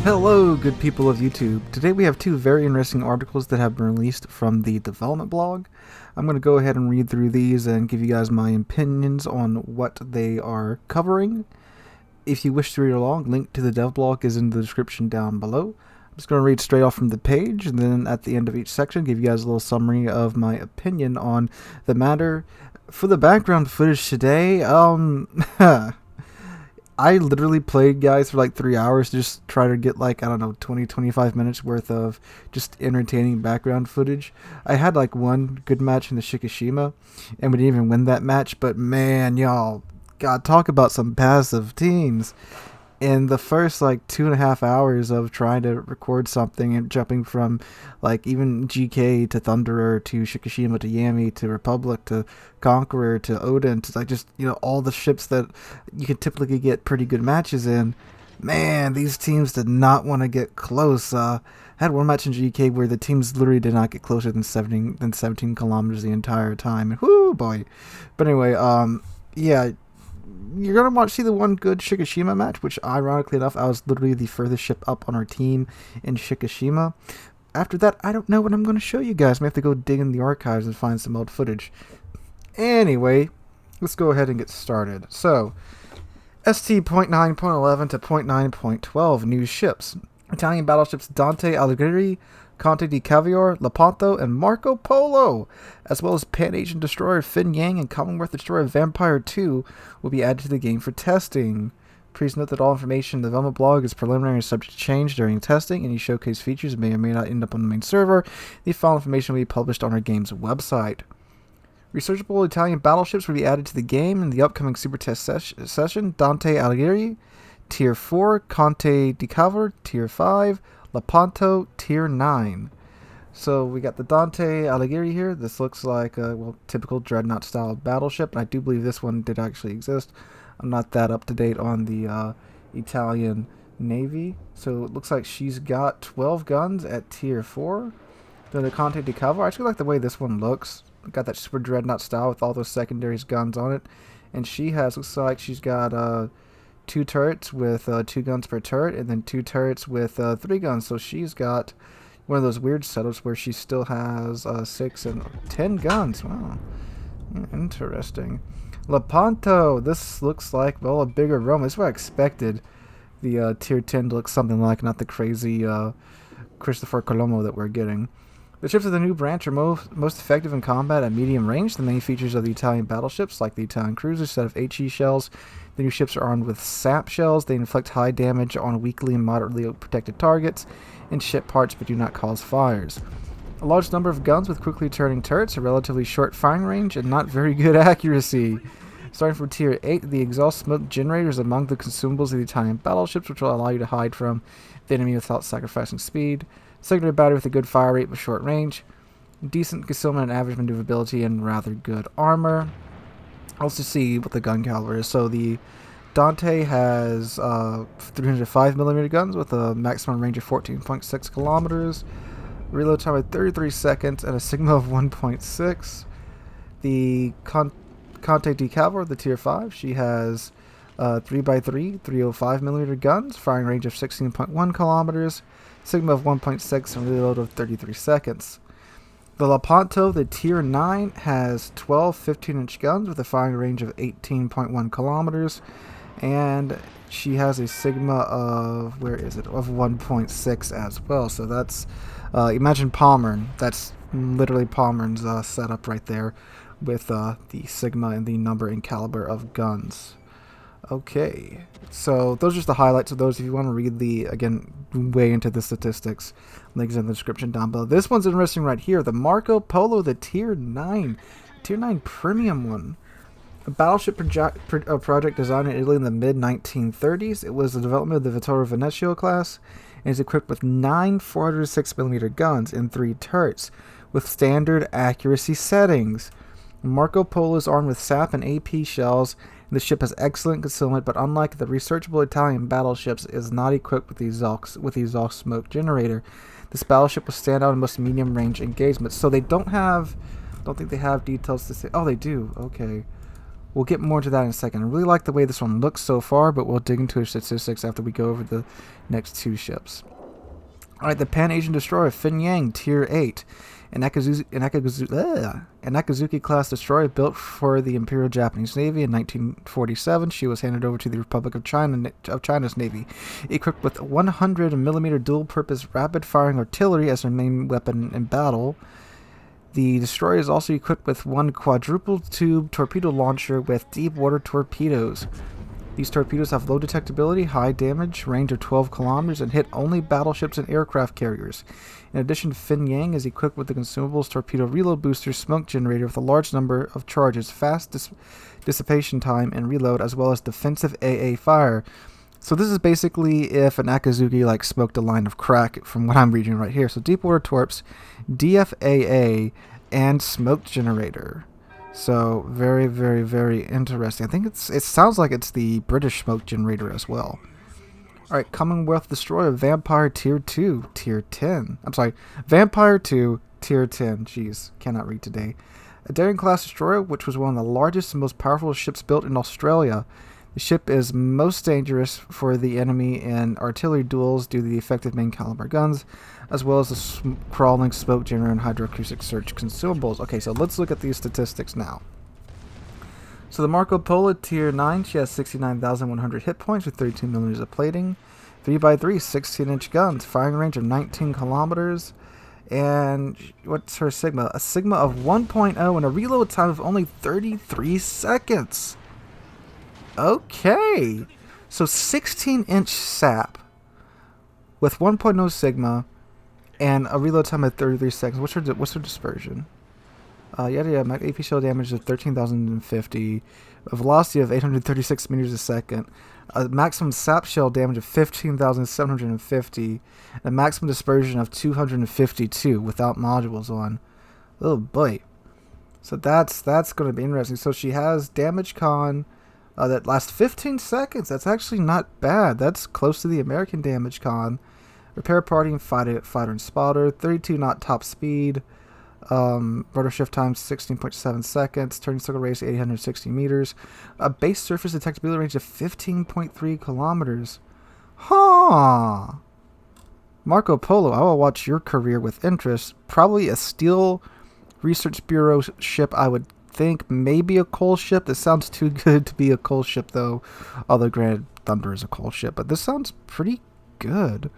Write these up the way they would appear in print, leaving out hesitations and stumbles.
Hello, good people of YouTube. Today we have two very interesting articles that have been released from the development blog. I'm going to go ahead and read through these and give you guys my opinions on what they are covering. If you wish to read along, link to the DevBlog is in the description down below. I'm just going to read straight off from the page, and then at the end of each section give you guys a little summary of my opinion on the matter. For the background footage today, I literally played, guys, for like 3 hours to just try to get like, 20-25 minutes worth of just entertaining background footage. I had like one good match in the Shikishima, and we didn't even win that match, but man, y'all, God, talk about some passive teams. In the first like 2.5 hours of trying to record something and jumping from like even GK to Thunderer to Shikishima to Yami to Republic to Conqueror to Odin to like just, all the ships that you can typically get pretty good matches in, man, these teams did not want to get close. I had one match in GK where the teams literally did not get closer than 17 kilometers the entire time. And whoo boy. But anyway, yeah. You're going to see the one good Shikishima match, which ironically enough, I was literally the furthest ship up on our team in Shikishima. After that, I don't know what I'm going to show you guys. I may have to go dig in the archives and find some old footage. Anyway, let's go ahead and get started. So, ST.9.11 to .9.12 new ships. Italian battleships Dante Alighieri, Conte di Caviar, Lepanto, and Marco Polo, as well as Pan-Asian destroyer Fin Yang and Commonwealth destroyer Vampire 2 will be added to the game for testing. Please note that all information in the development blog is preliminary and subject to change during testing. Any showcase features may or may not end up on the main server. The final information will be published on our game's website. Researchable Italian battleships will be added to the game in the upcoming Super Test session. Dante Alighieri, Tier 4, Conte di Caviar, Tier 5, Lepanto, Tier 9. So we got the Dante Alighieri here. This looks like a typical Dreadnought style battleship, and I do believe this one did actually exist. I'm not that up to date on the Italian Navy. So it looks like she's got 12 guns at Tier 4. Then the Conte di Caviar, I actually like the way this one looks. Got that super Dreadnought style with all those secondaries guns on it. And she looks like she's got 2 turrets with 2 guns per turret, and then 2 turrets with 3 guns. So she's got one of those weird setups where she still has 6 and 10 guns. Wow, interesting. Lepanto, this looks like, a bigger Roma. This is what I expected the Tier 10 to look something like, not the crazy Christopher Colombo that we're getting. The ships of the new branch are most effective in combat at medium range. The main features of the Italian battleships, like the Italian cruisers, set of HE shells. The new ships are armed with SAP shells. They inflict high damage on weakly and moderately protected targets and ship parts, but do not cause fires. A large number of guns with quickly turning turrets, a relatively short firing range, and not very good accuracy. Starting from Tier 8, the exhaust smoke generator is among the consumables of the Italian battleships, which will allow you to hide from the enemy without sacrificing speed. Secondary battery with a good fire rate but short range. Decent concealment and average maneuverability, and rather good armor. Let's just see what the gun caliber is. So the Dante has 305mm guns with a maximum range of 14.6 kilometers. Reload time of 33 seconds and a sigma of 1.6. The Conte di Caviar, the Tier 5, she has 3x3 305mm guns, firing range of 16.1 kilometers. Sigma of 1.6 and reload of 33 seconds. The Lepanto, the Tier 9, has 12 15-inch guns with a firing range of 18.1 kilometers, and she has a Sigma of, of 1.6 as well. So that's, imagine Pommern. That's literally Pommern's setup right there with the Sigma and the number and caliber of guns. Okay, so those are just the highlights of those. If you want to read way into the statistics, links in the description down below. This one's interesting right here. The Marco Polo, the Tier 9 premium one. A battleship project designed in Italy in the mid-1930s. It was the development of the Vittorio Veneto class and is equipped with 9 406mm guns and 3 turrets with standard accuracy settings. Marco Polo is armed with SAP and AP shells. The ship has excellent concealment, but unlike the researchable Italian battleships, is not equipped with the exhaust smoke generator. This battleship will stand out in most medium-range engagements. So they don't think they have details to say. Oh, they do. Okay. We'll get more into that in a second. I really like the way this one looks so far, but we'll dig into statistics after we go over the next two ships. Alright, the Pan-Asian Destroyer Fin Yang, Tier 8. An Akazuki-class destroyer built for the Imperial Japanese Navy in 1947. She was handed over to the Republic of China's Navy, equipped with 100mm dual-purpose rapid-firing artillery as her main weapon in battle. The destroyer is also equipped with one quadruple-tube torpedo launcher with deep-water torpedoes. These torpedoes have low detectability, high damage, range of 12 kilometers, and hit only battleships and aircraft carriers. In addition, Fin Yang is equipped with the consumables torpedo reload booster smoke generator with a large number of charges, fast dissipation time, and reload, as well as defensive AA fire. So this is basically if an Akazuki like smoked a line of crack, from what I'm reading right here. So deep water torps, DFAA, and smoke generator. So very, very, very interesting. I think it sounds like it's the British smoke generator as well. Alright, Commonwealth Destroyer Vampire Tier 2, Tier 10. I'm sorry, Vampire 2, Tier 10. Jeez, cannot read today. A daring class destroyer, which was one of the largest and most powerful ships built in Australia. The ship is most dangerous for the enemy in artillery duels due to the effective main caliber guns, as well as the crawling smoke generator and hydroacoustic search consumables. Okay, so let's look at these statistics now. So the Marco Polo Tier 9, she has 69,100 hit points with 32mm of plating, 3x3 16-inch guns, firing range of 19 kilometers, and what's her sigma? A sigma of 1.0 and a reload time of only 33 seconds. Okay, so 16-inch sap with 1.0 sigma and a reload time of 33 seconds. What's her dispersion? AP shell damage of 13,050, a velocity of 836 meters a second, a maximum sap shell damage of 15,750, and a maximum dispersion of 252 without modules on. Oh boy. So that's going to be interesting. So she has damage con that lasts 15 seconds. That's actually not bad. That's close to the American damage con. Repair party and fighter and spotter, 32 knot top speed. Rotor shift time 16.7 seconds, turning circle radius 860 meters, a base surface detectability range of 15.3 kilometers. Huh. Marco Polo, I will watch your career with interest. Probably a Steel Research Bureau ship, I would think. Maybe a coal ship. This sounds too good to be a coal ship, though. Although granted, Thunder is a coal ship, but this sounds pretty good.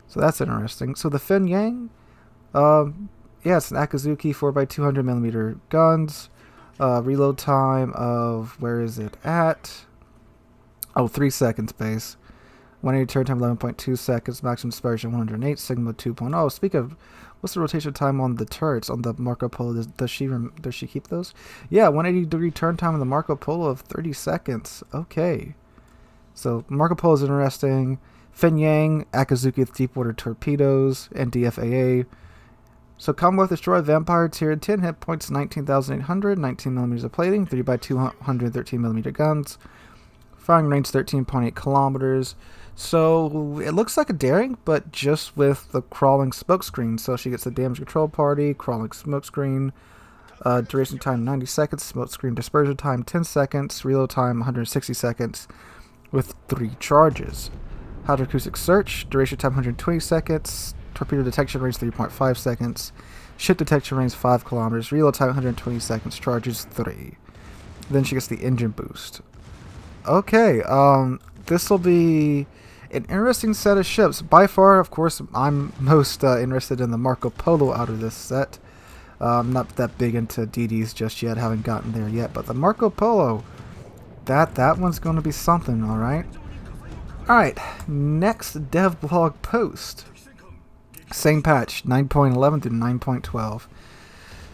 So that's interesting. So the Fin Yang, yeah, it's an Akazuki 4x200mm guns. Reload time of, where is it at? Oh, 3 seconds base. 180 turn time 11.2 seconds. Maximum dispersion 108. Sigma 2.0. Speak of, what's the rotation time on the turrets on the Marco Polo? Does she keep those? Yeah, 180-degree turn time on the Marco Polo of 30 seconds. Okay. So Marco Polo is interesting. Fin Yang, Akazuki with deep water torpedoes, and DFAA. So Commonwealth Destroyer Vampire Tier 10, hit points 19,800, 19mm of plating, 3x213mm guns, firing range 13.8 kilometers. So it looks like a daring, but just with the crawling smokescreen. So she gets the damage control party, crawling smokescreen, duration time 90 seconds, smokescreen dispersion time 10 seconds, reload time 160 seconds with 3 charges. Hydroacoustic search, duration time 120 seconds, torpedo detection range 3.5 seconds, ship detection range 5 kilometers, reload time 120 seconds, charges 3. Then she gets the engine boost. Okay, this will be an interesting set of ships. By far, of course, I'm most interested in the Marco Polo out of this set. I'm not that big into DDs just yet, haven't gotten there yet, but the Marco Polo, that one's going to be something, alright? Alright, next DevBlog post. Same patch, 9.11 through 9.12.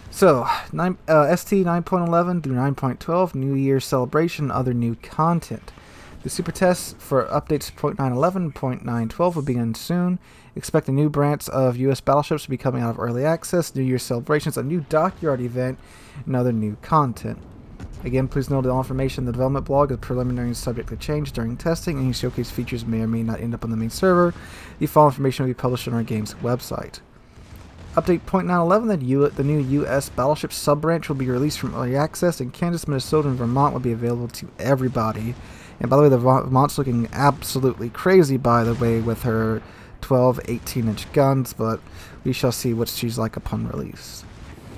So, ST 9.11 through 9.12, New Year's celebration, other new content. The super tests for updates 0.911 and 0.912 will begin soon. Expect a new branch of US battleships to be coming out of early access, New Year's celebrations, a new Dockyard event, and other new content. Again, please note that all information in the development blog is preliminary and subject to change during testing. Any showcase features may or may not end up on the main server. The following information will be published on our game's website. Update 0.911, the new U.S. Battleship sub-branch will be released from early access, and Kansas, Minnesota, and Vermont will be available to everybody. And by the way, the Vermont's looking absolutely crazy, by the way, with her 12, 18-inch guns, but we shall see what she's like upon release.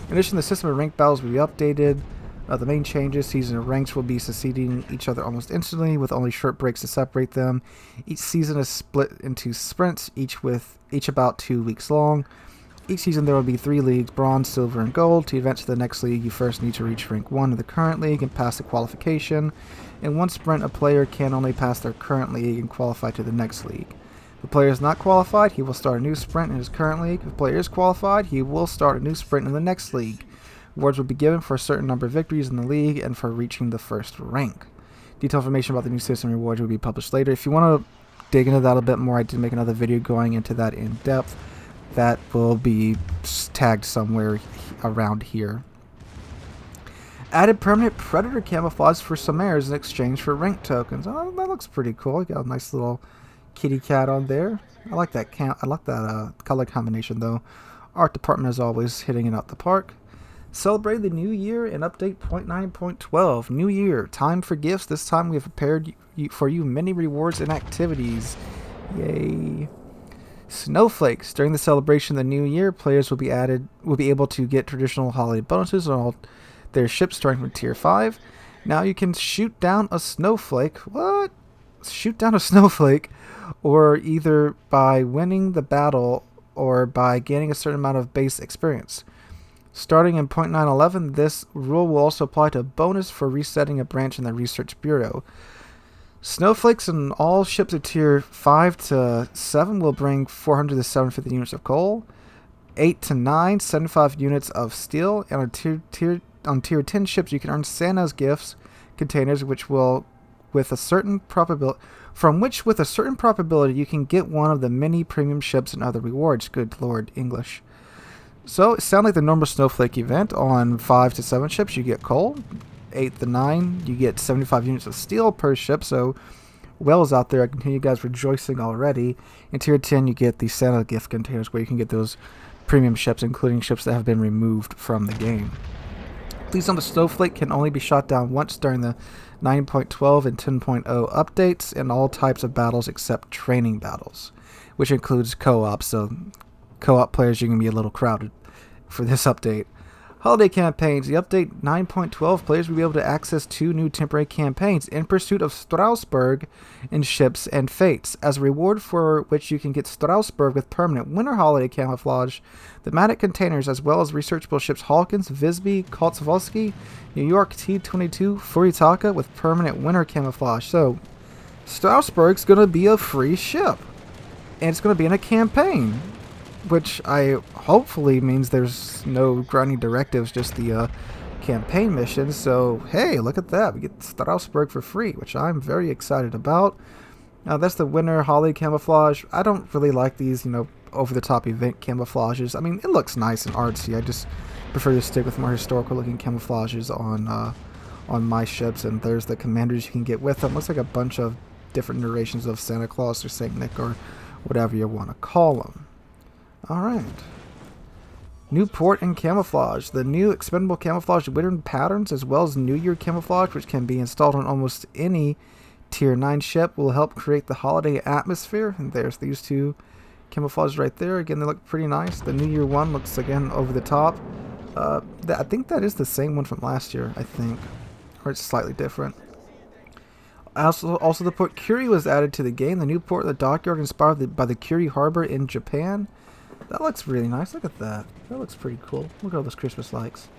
In addition, the system of rank battles will be updated. The main changes: season of ranks will be succeeding each other almost instantly, with only short breaks to separate them. Each season is split into sprints, each about 2 weeks long. Each season there will be 3 leagues: bronze, silver, and gold. To advance to the next league, you first need to reach rank 1 of the current league and pass the qualification. In one sprint, a player can only pass their current league and qualify to the next league. If the player is not qualified, he will start a new sprint in his current league. If the player is qualified, he will start a new sprint in the next league. Awards will be given for a certain number of victories in the league and for reaching the first rank. Detailed information about the new system rewards will be published later. If you want to dig into that a bit more, I did make another video going into that in depth. That will be tagged somewhere around here. Added permanent predator camouflage for some airs in exchange for rank tokens. Oh, that looks pretty cool. You got a nice little kitty cat on there. I like that color combination though. Art department is always hitting it out the park. Celebrate the new year in update 0.9.12. New year, time for gifts. This time we have prepared for you many rewards and activities. Yay! Snowflakes. During the celebration of the new year, players will be able to get traditional holiday bonuses on all their ships starting from tier 5. Now you can shoot down a snowflake. What? Shoot down a snowflake, or either by winning the battle or by gaining a certain amount of base experience. Starting in 0.911, this rule will also apply to a bonus for resetting a branch in the Research Bureau. Snowflakes in all ships of tier 5 to 7 will bring 400 to 750 units of coal, 8 to 9, 75 units of steel, and on tier 10 ships you can earn Santa's gifts containers, with a certain probability you can get one of the many premium ships and other rewards. Good Lord, English. So it sounds like the normal Snowflake event. On 5 to 7 ships you get coal, 8 to 9 you get 75 units of steel per ship, so whales out there, I can hear you guys rejoicing already. In tier 10 you get the Santa gift containers, where you can get those premium ships, including ships that have been removed from the game. Please note the Snowflake can only be shot down once during the 9.12 and 10.0 updates in all types of battles except training battles, which includes co-op, so co-op players are going to be a little crowded for this update. Holiday campaigns. The update 9.12 players will be able to access 2 new temporary campaigns: In Pursuit of Strasbourg and Ships and Fates. As a reward for which you can get Strasbourg with permanent winter holiday camouflage, thematic containers, as well as researchable ships Hawkins, Visby, Koltsvoski, New York T-22, Furitaka with permanent winter camouflage. So Strasbourg's going to be a free ship, and it's going to be in a campaign, which I hopefully means there's no grinding directives, just the campaign missions. So hey, look at that, we get Strasbourg for free, which I'm very excited about. Now that's the winter holiday camouflage. I don't really like these, over the top event camouflages. I mean, it looks nice and artsy. I just prefer to stick with more historical looking camouflages on my ships. And there's the commanders you can get with them. Looks like a bunch of different narrations of Santa Claus or Saint Nick or whatever you want to call them. Alright. New port and camouflage. The new expendable camouflage winter patterns, as well as New Year camouflage, which can be installed on almost any tier 9 ship, will help create the holiday atmosphere. And there's these 2 camouflages right there. Again, they look pretty nice. The New Year one looks, again, over the top. I think that is the same one from last year, I think. Or it's slightly different. Also the port Curie was added to the game. The new port, the Dockyard, inspired by the Curie Harbor in Japan. That looks really nice. Look at that. That looks pretty cool. Look at all those Christmas lights.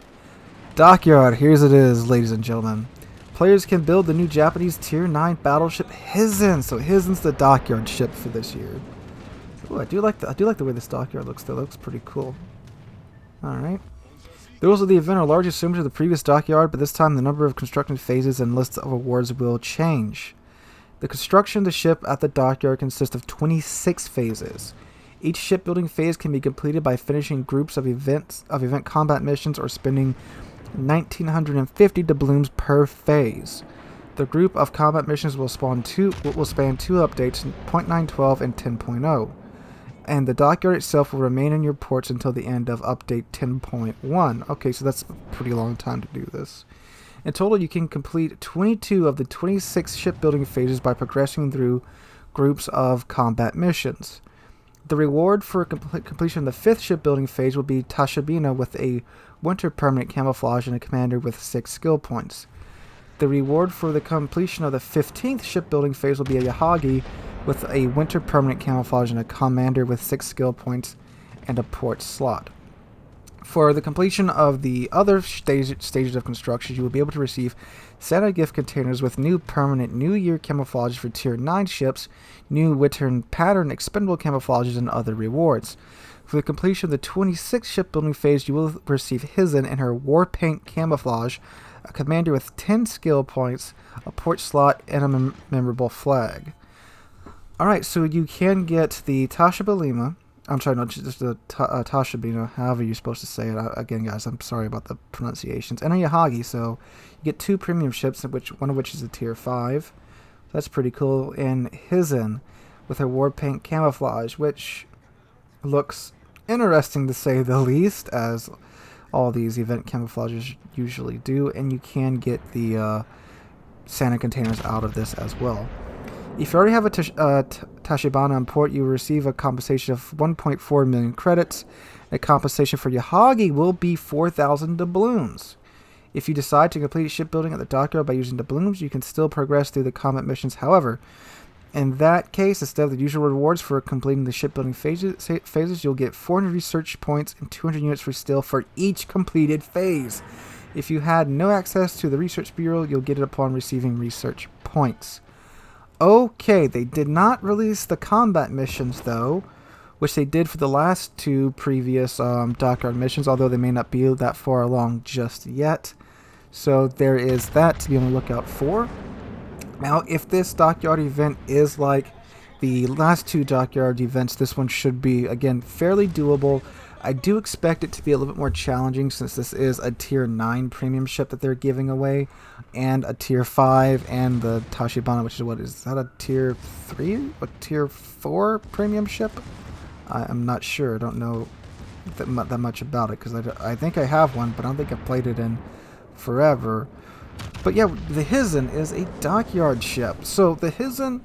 Dockyard. Here's it is, ladies and gentlemen. Players can build the new Japanese Tier 9 battleship Hizen. So Hizen's the Dockyard ship for this year. Ooh, I do like the way this Dockyard looks though. It looks pretty cool. Alright. The rules of the event are largely similar to the previous Dockyard, but this time the number of construction phases and lists of awards will change. The construction of the ship at the Dockyard consists of 26 phases. Each shipbuilding phase can be completed by finishing groups of event combat missions or spending 1,950 doubloons per phase. The group of combat missions will span 2 updates, 0.912 and 10.0. and the dockyard itself will remain in your ports until the end of update 10.1. Okay, so that's a pretty long time to do this. In total, you can complete 22 of the 26 shipbuilding phases by progressing through groups of combat missions. The reward for completion of the 5th shipbuilding phase will be Tashabina with a winter permanent camouflage and a commander with 6 skill points. The reward for the completion of the 15th shipbuilding phase will be a Yahagi with a winter permanent camouflage and a commander with 6 skill points and a port slot. For the completion of the other stages of construction, you will be able to receive Santa gift containers with new permanent New Year camouflages for Tier 9 ships, new winter pattern expendable camouflages, and other rewards. For the completion of the 26th shipbuilding phase, you will receive Hizen and her war paint camouflage, a commander with 10 skill points, a port slot, and a memorable flag. Alright, so you can get the Tashabina. I'm sorry, no, just the Tashabina, however you're supposed to say it. Again, guys, I'm sorry about the pronunciations. And a Yahagi, so you get 2 premium ships, one of which is a Tier 5. That's pretty cool. And Hizen with her war paint camouflage, which looks interesting to say the least, as all these event camouflages usually do. And you can get the Santa containers out of this as well. If you already have a Tashibana on port, you will receive a compensation of 1.4 million credits. A compensation for Yahagi will be 4,000 doubloons. If you decide to complete shipbuilding at the dockyard by using doubloons, you can still progress through the combat missions. However, in that case, instead of the usual rewards for completing the shipbuilding phases, you'll get 400 research points and 200 units for steel for each completed phase. If you had no access to the research bureau, you'll get it upon receiving research points. Okay, they did not release the combat missions, though, which they did for the last 2 previous dockyard missions, although they may not be that far along just yet. So there is that to be on the lookout for. Now, if this dockyard event is like the last 2 dockyard events, this one should be, again, fairly doable. I do expect it to be a little bit more challenging since this is a Tier 9 premium ship that they're giving away, and a Tier 5, and the Tashibana, which is that a Tier 3? A Tier 4 premium ship? I'm not sure. I don't know that much about it, because I think I have one, but I don't think I've played it in forever. But yeah, the Hizen is a dockyard ship. So the Hizen,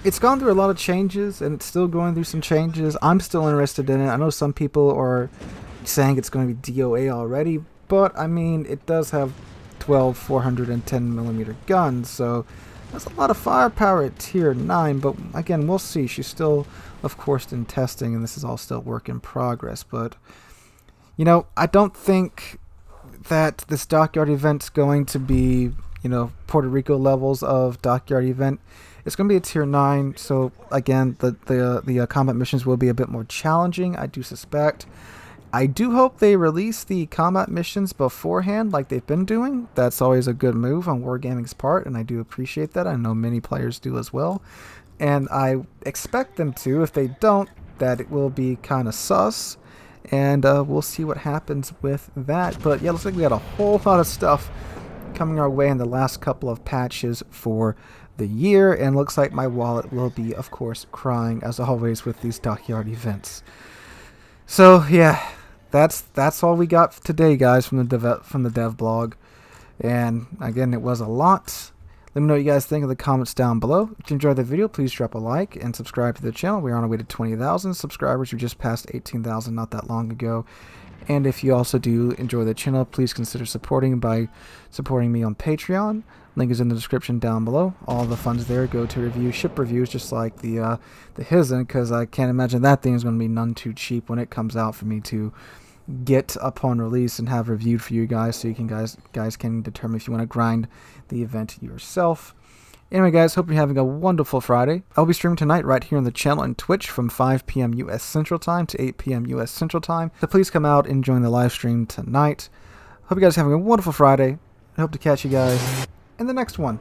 it's gone through a lot of changes, and it's still going through some changes. I'm still interested in it. I know some people are saying it's going to be DOA already, but I mean, it does have 12 410mm guns, so that's a lot of firepower at Tier 9, but again, we'll see. She's still, of course, in testing, and this is all still work in progress, but, you know, I don't think that this Dockyard event's going to be, you know, Puerto Rico levels of Dockyard event. It's going to be a Tier 9, so again, the combat missions will be a bit more challenging, I do suspect. I do hope they release the combat missions beforehand like they've been doing. That's always a good move on Wargaming's part, and I do appreciate that. I know many players do as well. And I expect them to. If they don't, that it will be kind of sus. And we'll see what happens with that. But yeah, looks like we got a whole lot of stuff coming our way in the last couple of patches for the year. And looks like my wallet will be, of course, crying as always with these Dockyard events. So yeah, that's all we got today, guys, from the DevBlog. And again, it was a lot. Let me know what you guys think in the comments down below. If you enjoyed the video, please drop a like and subscribe to the channel. We're on our way to 20,000 subscribers. We just passed 18,000 not that long ago. And if you also do enjoy the channel, please consider supporting by supporting me on Patreon. Link is in the description down below. All the funds there go to review ship reviews, just like the Hizen, because I can't imagine that thing is going to be none too cheap when it comes out for me to get upon release and have reviewed for you guys, so you can guys can determine if you want to grind the event yourself. Anyway, guys, hope you're having a wonderful Friday. I'll be streaming tonight right here on the channel and Twitch from 5 p.m. U.S. Central Time to 8 p.m. U.S. Central Time. So please come out and join the live stream tonight. Hope you guys are having a wonderful Friday. I hope to catch you guys in the next one.